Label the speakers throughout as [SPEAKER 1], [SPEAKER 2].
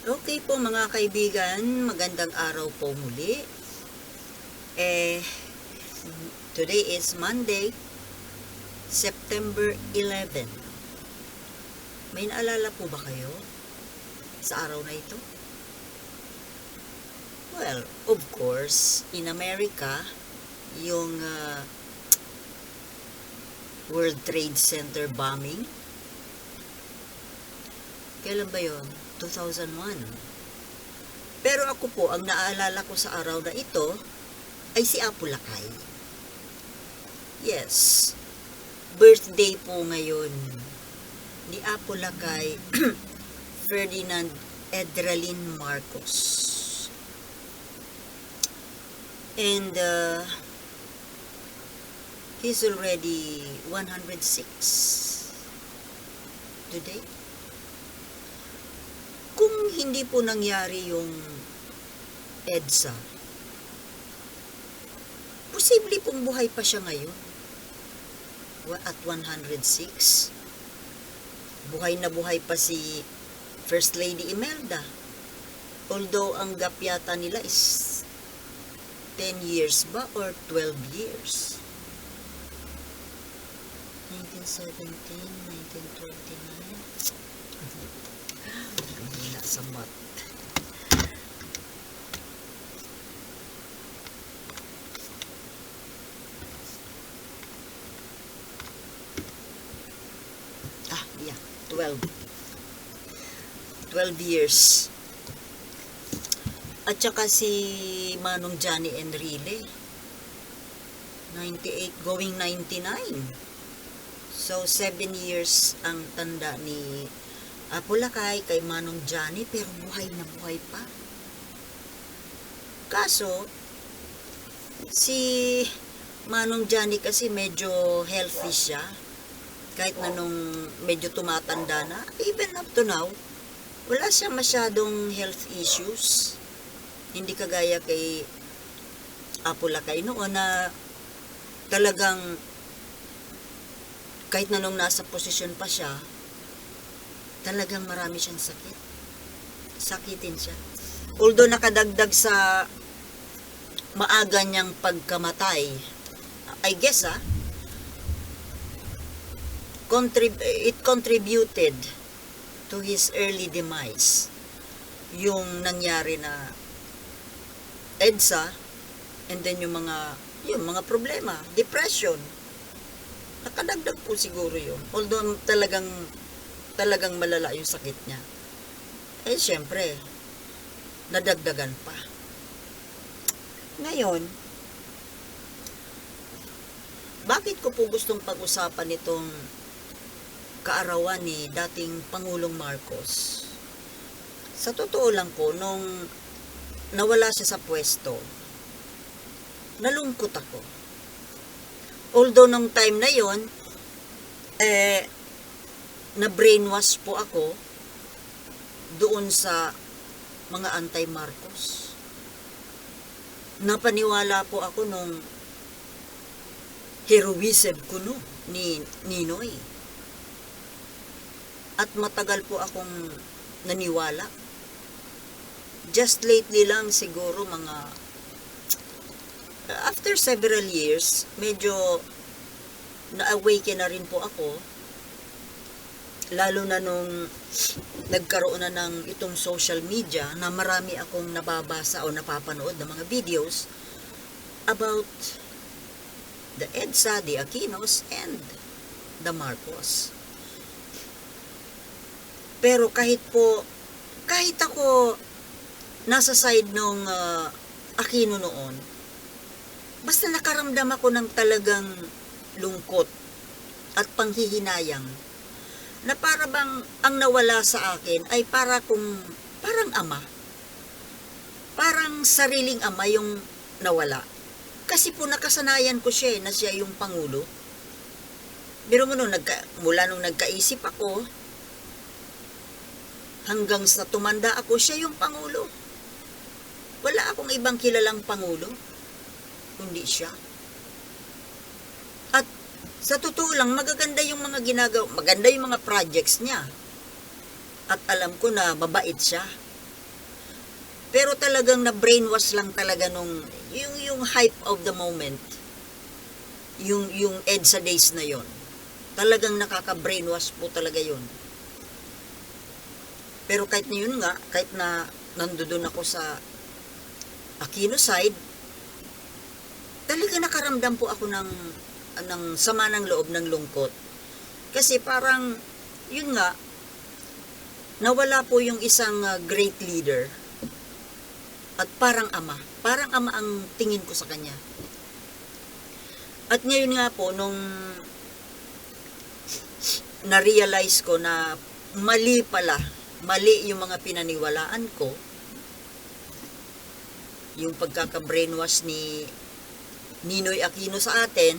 [SPEAKER 1] Okay po mga kaibigan, magandang araw po muli. Today is Monday, September 11. May naalala po ba kayo sa araw na ito? Well, of course, in America, yung World Trade Center bombing. Kailan ba yun? 2001. Pero ako po, ang naaalala ko sa araw na ito ay si Apo Lakay. Yes, birthday po ngayon ni Apo Lakay Ferdinand Edralin Marcos. And he's already 106 today. Kung hindi po nangyari yung EDSA, posible pong buhay pa siya ngayon. At 106, buhay na buhay pa si First Lady Imelda. Although ang gap yata nila is 10 years ba or 12 years? 1917, 1929. Sa mat. Yeah, 12 years. At saka si Manong Johnny Enrile, 98 going 99. So 7 years ang tanda ni Apo Lakay kay Manong Johnny, pero buhay na buhay pa. Kaso, si Manong Johnny kasi medyo healthy siya. Kahit na nung medyo tumatanda na, even up to now, wala siya masyadong health issues. Hindi kagaya kay Apo Lakay noon na talagang kahit na nung nasa posisyon pa siya, talagang marami siyang sakit. Sakitin siya. Although nakadagdag sa maaga niyang pagkamatay, I guess it contributed to his early demise. Yung nangyari na EDSA, and then yung mga problema, depression. Nakadagdag po siguro yun. Although talagang malala yung sakit niya. Syempre, nadagdagan pa. Ngayon, bakit ko po gustong pag-usapan itong kaarawan ni dating Pangulong Marcos? Sa totoo lang po, nung nawala siya sa pwesto, nalungkot ako. Although nung time na yon, na-brainwash po ako doon sa mga anti-Marcos. Napaniwala po ako nung heroism kuno ni Ninoy. At matagal po akong naniwala. Just lately lang siguro after several years, medyo na-awaken na rin po ako. Lalo na nung nagkaroon na ng itong social media na marami akong nababasa o napapanood ng mga videos about the EDSA, the Aquinos, and the Marcos. Pero kahit ako nasa side nung Aquino noon, basta nakaramdam ako ng talagang lungkot at panghihinayang na para bang ang nawala sa akin ay parang ama. Parang sariling ama yung nawala. Kasi po nakasanayan ko siya na siya yung Pangulo. Pero mula nung nagkaisip ako, hanggang sa tumanda ako, siya yung Pangulo. Wala akong ibang kilalang Pangulo, kundi siya. At sa totoo lang, magaganda yung mga ginagawa, maganda yung mga projects niya. At alam ko na mabait siya. Pero talagang na brainwash lang talaga nung yung hype of the moment. Yung EDSA days na yon. Talagang nakaka-brainwash po talaga yon. Pero kahit na yun nga, kahit na nandoon ako sa Aquino side, talaga nakaramdam po ako ng sama ng loob, ng lungkot. Kasi parang, yun nga, nawala po yung isang great leader at parang ama. Parang ama ang tingin ko sa kanya. At ngayon nga po, nung na-realize ko na mali yung mga pinaniwalaan ko, yung pagkaka-brainwash ni Ninoy Aquino sa atin,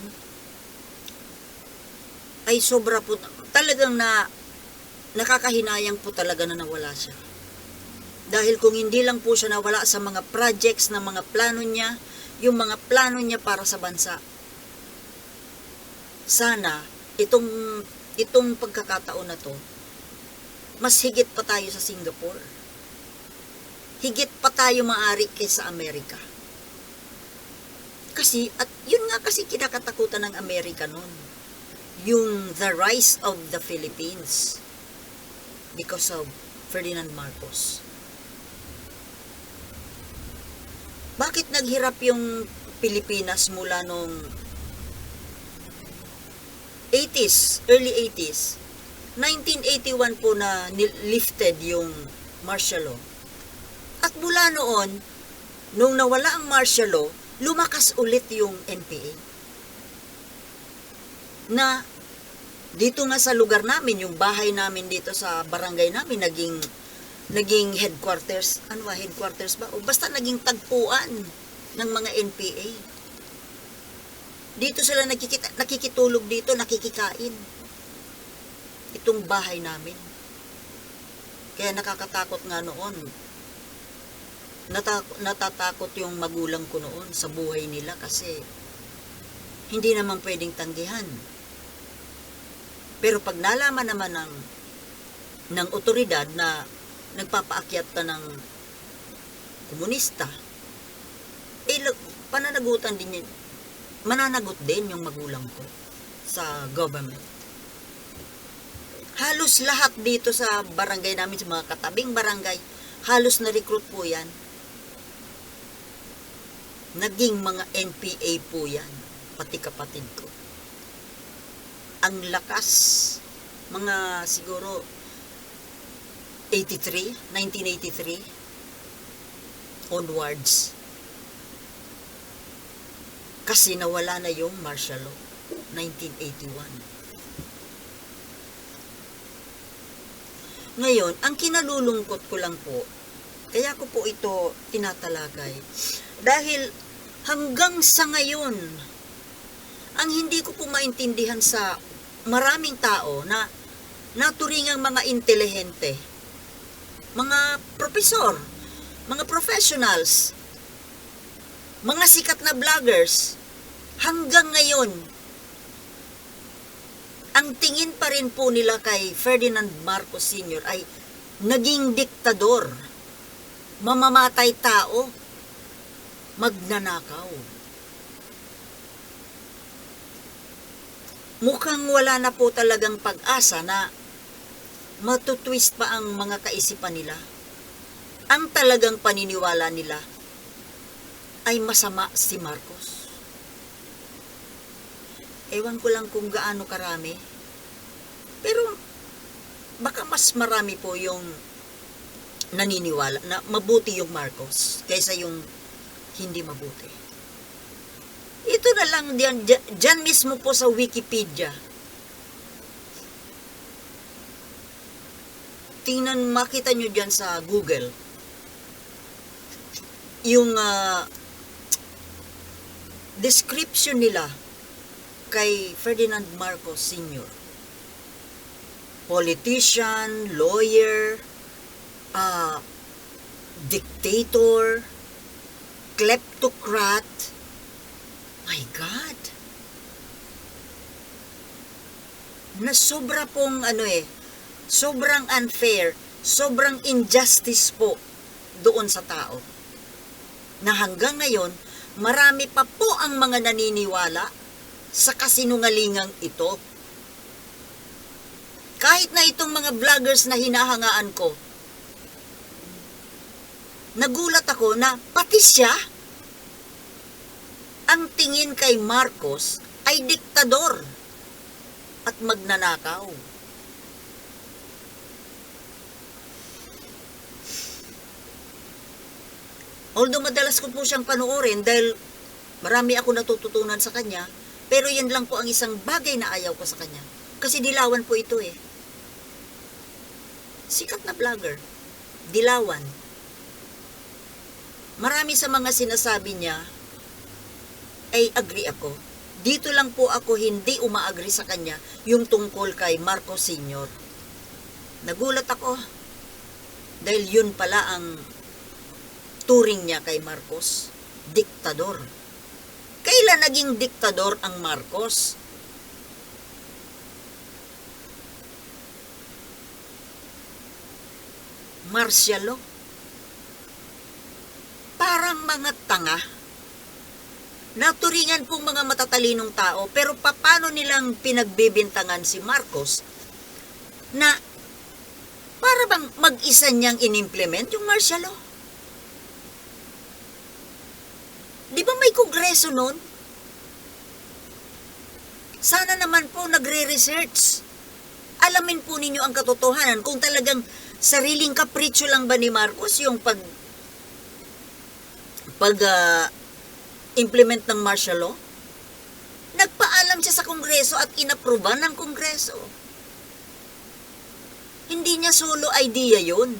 [SPEAKER 1] ay sobra po, talagang nakakahinayang po talaga na nawala siya. Dahil kung hindi lang po siya nawala sa mga projects na mga plano niya, yung mga plano niya para sa bansa, sana itong pagkakataon na to, mas higit pa tayo sa Singapore. Higit pa tayo maaari kaysa Amerika. Kasi, at yun nga kasi kinakatakutan ng Amerika noon. Yung the rise of the Philippines because of Ferdinand Marcos. Bakit naghirap yung Pilipinas mula nung 80s, early 80s? 1981 po na lifted yung martial law. At mula noon, nung nawala ang martial law, lumakas ulit yung NPA. Na dito nga sa lugar namin, yung bahay namin dito sa barangay namin, naging headquarters. Ano ba, headquarters ba? O basta naging tagpuan ng mga NPA. Dito sila nakikitulog dito, nakikikain. Itong bahay namin. Kaya nakakatakot nga noon. Natatakot yung magulang ko noon sa buhay nila kasi hindi naman pwedeng tanggihan. Pero pag nalaman naman ng otoridad na nagpapaakyat ka ng komunista, pananagutan din yun. Mananagot din yung magulang ko sa government. Halos lahat dito sa barangay namin, sa mga katabing barangay, halos na-recruit po yan. Naging mga NPA po yan, pati kapatid ko. Ang lakas, mga siguro 1983 onwards. Kasi nawala na yung martial law, 1981. Ngayon, ang kinalulungkot ko lang po, kaya ko po ito tinatalakay, dahil hanggang sa ngayon, ang hindi ko po maintindihan sa maraming tao na naturingang mga intelihente, mga profesor, mga professionals, mga sikat na vloggers, hanggang ngayon, ang tingin pa rin po nila kay Ferdinand Marcos Sr. ay naging diktador, mamamatay tao, magnanakaw. Mukhang wala na po talagang pag-asa na matutwist pa ang mga kaisipan nila. Ang talagang paniniwala nila ay masama si Marcos. Ewan ko lang kung gaano karami. Pero baka mas marami po yung naniniwala na mabuti yung Marcos kaysa yung hindi mabuti. Ito na lang dyan mismo po sa Wikipedia. Tingnan, makita nyo dyan sa Google. Yung description nila kay Ferdinand Marcos Sr. Politician, lawyer, dictator, kleptocrat. My God. Na sobra pong sobrang unfair, sobrang injustice po doon sa tao. Na hanggang ngayon, marami pa po ang mga naniniwala sa kasinungalingang ito. Kahit na itong mga vloggers na hinahangaan ko, nagulat ako na pati siya, ang tingin kay Marcos ay diktador at magnanakaw. Although madalas ko po siyang panoorin dahil marami ako natututunan sa kanya, pero yan lang po ang isang bagay na ayaw ko sa kanya. Kasi dilawan po ito eh. Sikat na vlogger. Dilawan. Marami sa mga sinasabi niya ay agree ako. Dito lang po ako hindi umaagree sa kanya yung tungkol kay Marcos Sr. Nagulat ako dahil yun pala ang turing niya kay Marcos, diktador. Kailan naging diktador ang Marcos? Martial law. Parang mga tanga. Naturingan pong mga matatalinong tao, pero paano nilang pinagbibintangan si Marcos na para bang mag-isa niyang inimplement yung martial law? Di ba may kongreso nun? Sana naman po nagre-research. Alamin po ninyo ang katotohanan kung talagang sariling kapritsyo lang ba ni Marcos yung implement ng martial law? Nagpaalam siya sa kongreso at inaproban ng kongreso. Hindi niya solo idea yun.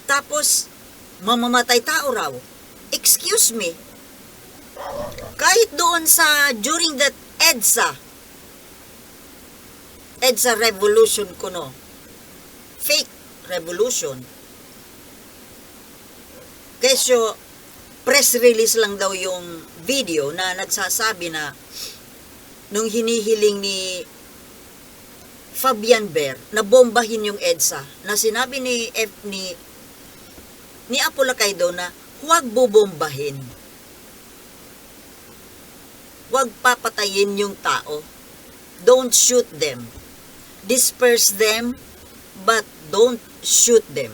[SPEAKER 1] Tapos, mamamatay tao raw. Excuse me. Kahit doon during that EDSA revolution kuno, fake revolution, kesyo press release lang daw yung video na nagsasabi na nung hinihiling ni Fabian Ver na bombahin yung EDSA, na sinabi ni Apolacay daw na huwag bubombahin. Huwag papatayin yung tao. Don't shoot them. Disperse them, but don't shoot them.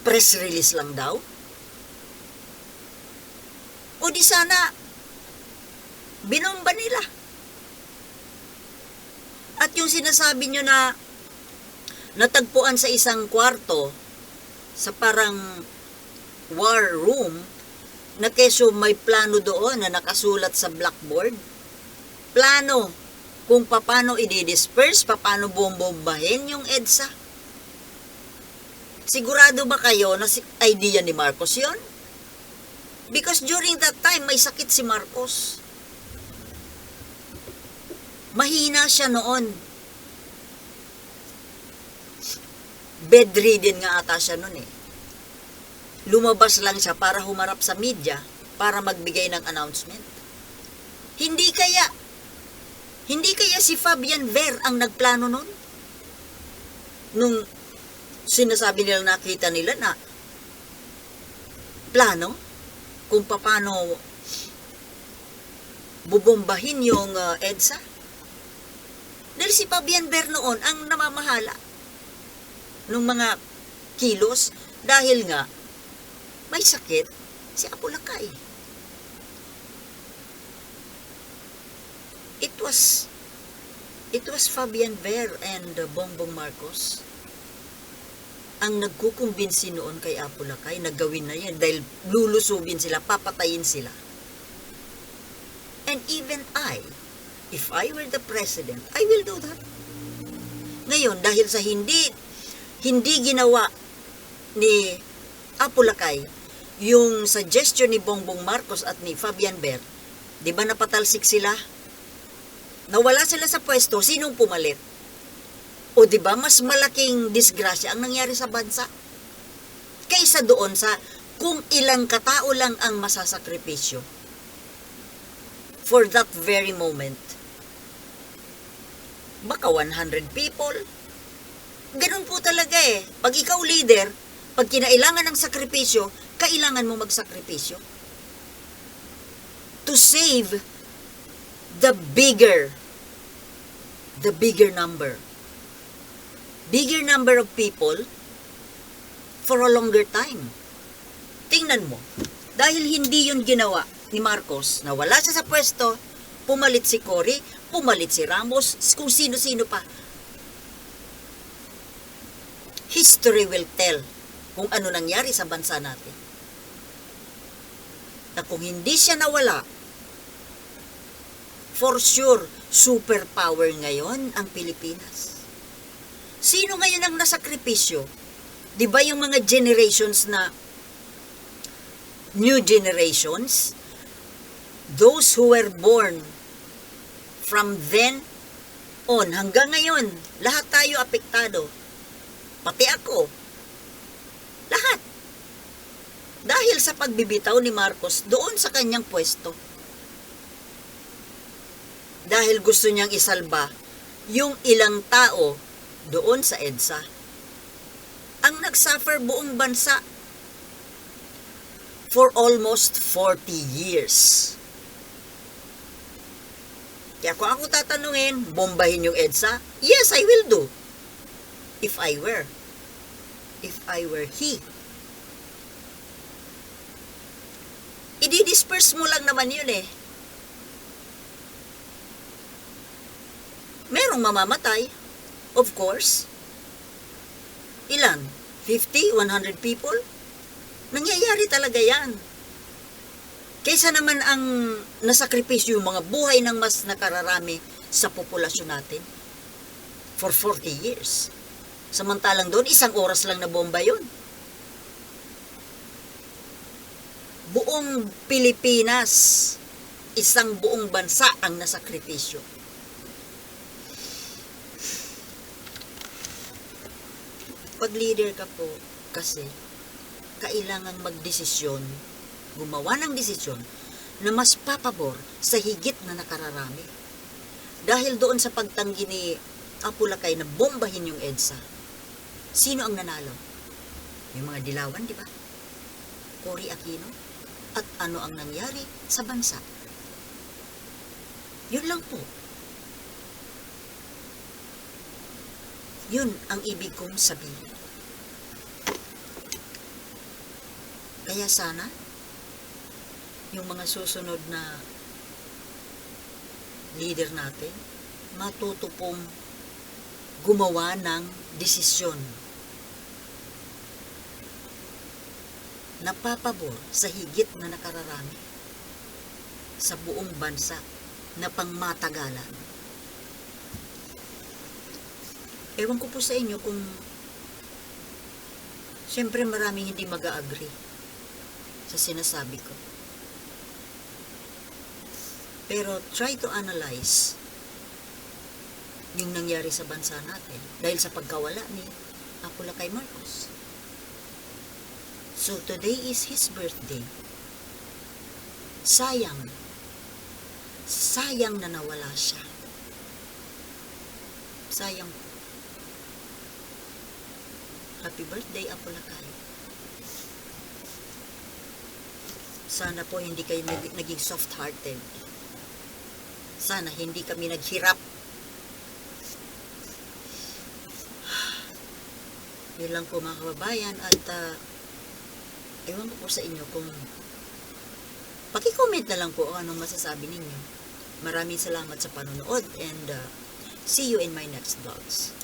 [SPEAKER 1] Press release lang daw? O di sana, binomba nila. At yung sinasabi nyo na natagpuan sa isang kwarto, sa parang war room, na keso may plano doon na nakasulat sa blackboard. Plano kung paano i-disperse, paano bombahin yung EDSA. Sigurado ba kayo na idea ni Marcos yon? Because during that time, may sakit si Marcos. Mahina siya noon. Bedridden nga ata siya noon eh. Lumabas lang siya para humarap sa media, para magbigay ng announcement. Hindi kaya si Fabian Ver ang nagplano noon? Nung sinasabi nila, nakita nila na plano kung paano bubombahin yung EDSA. Dahil si Fabian Ver noon ang namamahala nung mga kilos dahil nga may sakit si Apolacay. It was Fabian Ver and Bongbong Marcos ang nagkukumbinsi noon kay Apolacay na gawin na yan dahil lulusubin sila, papatayin sila. And even if I were the president, I will do that. Ngayon, dahil sa hindi ginawa ni Apolacay yung suggestion ni Bongbong Marcos at ni Fabian Ver, di ba napatalsik sila? Nawala sila sa pwesto, sinong pumalit? O di ba mas malaking disgrasya ang nangyari sa bansa kaysa doon sa kung ilang katao lang ang masasakripisyo for that very moment. Baka 100 people, Ganun po talaga eh. Pag ikaw leader, pag kinailangan ng sakripisyo, kailangan mo magsakripisyo. To save the bigger number. Bigger number of people for a longer time. Tingnan mo, dahil hindi yun ginawa ni Marcos, na wala siya sa pwesto, pumalit si Cory, pumalit si Ramos, kung sino-sino pa. History will tell kung ano nangyari sa bansa natin. Na kung hindi siya nawala, for sure, superpower ngayon ang Pilipinas. Sino ngayon ang nasakripisyo? Di ba yung mga generations na new generations, those who were born from then on hanggang ngayon, lahat tayo apektado. Pati ako. Lahat. Dahil sa pagbibitaw ni Marcos doon sa kanyang pwesto. Dahil gusto niyang isalba yung ilang tao doon sa EDSA. Ang nagsuffer buong bansa for almost 40 years. Kaya kung ako tatanungin, bombahin yung EDSA? Yes, I will do. If I were he. I-disperse mo lang naman yun eh. Merong mamamatay, of course. Ilan? 50? 100 people? Nangyayari talaga yan. Kaysa naman ang nasakripisyo yung mga buhay ng mas nakararami sa populasyon natin for 40 years. Samantalang doon, 1 oras lang na bomba yun. Buong Pilipinas, isang buong bansa ang nasakripisyo. Pag leader ka po, kasi kailangan magdesisyon, gumawa ng desisyon na mas papabor sa higit na nakararami. Dahil doon sa pagtanggi ni Apulacay na bombahin yung EDSA, sino ang nanalo? Yung mga dilawan, di ba? Cory Aquino. At ano ang nangyari sa bansa? Yun lang po. Yun ang ibig kong sabihin. Kaya sana, yung mga susunod na leader natin, matuto pong gumawa ng desisyon na papabor sa higit na nakararami sa buong bansa na pangmatagalan. Ewan ko po sa inyo kung siyempre maraming hindi mag-a-agree sa sinasabi ko. Pero try to analyze yung nangyari sa bansa natin dahil sa pagkawala ni Apulacay Marcos. So today is his birthday. Sayang na nawala siya. Sayang. Happy birthday, Apulacay. Sana po hindi kayo naging soft-hearted. Sana hindi kami naghirap. Yun lang po mga kababayan at ewan ko po sa inyo kung paki-comment na lang po kung anong masasabi ninyo. Maraming salamat sa panonood and see you in my next vlogs.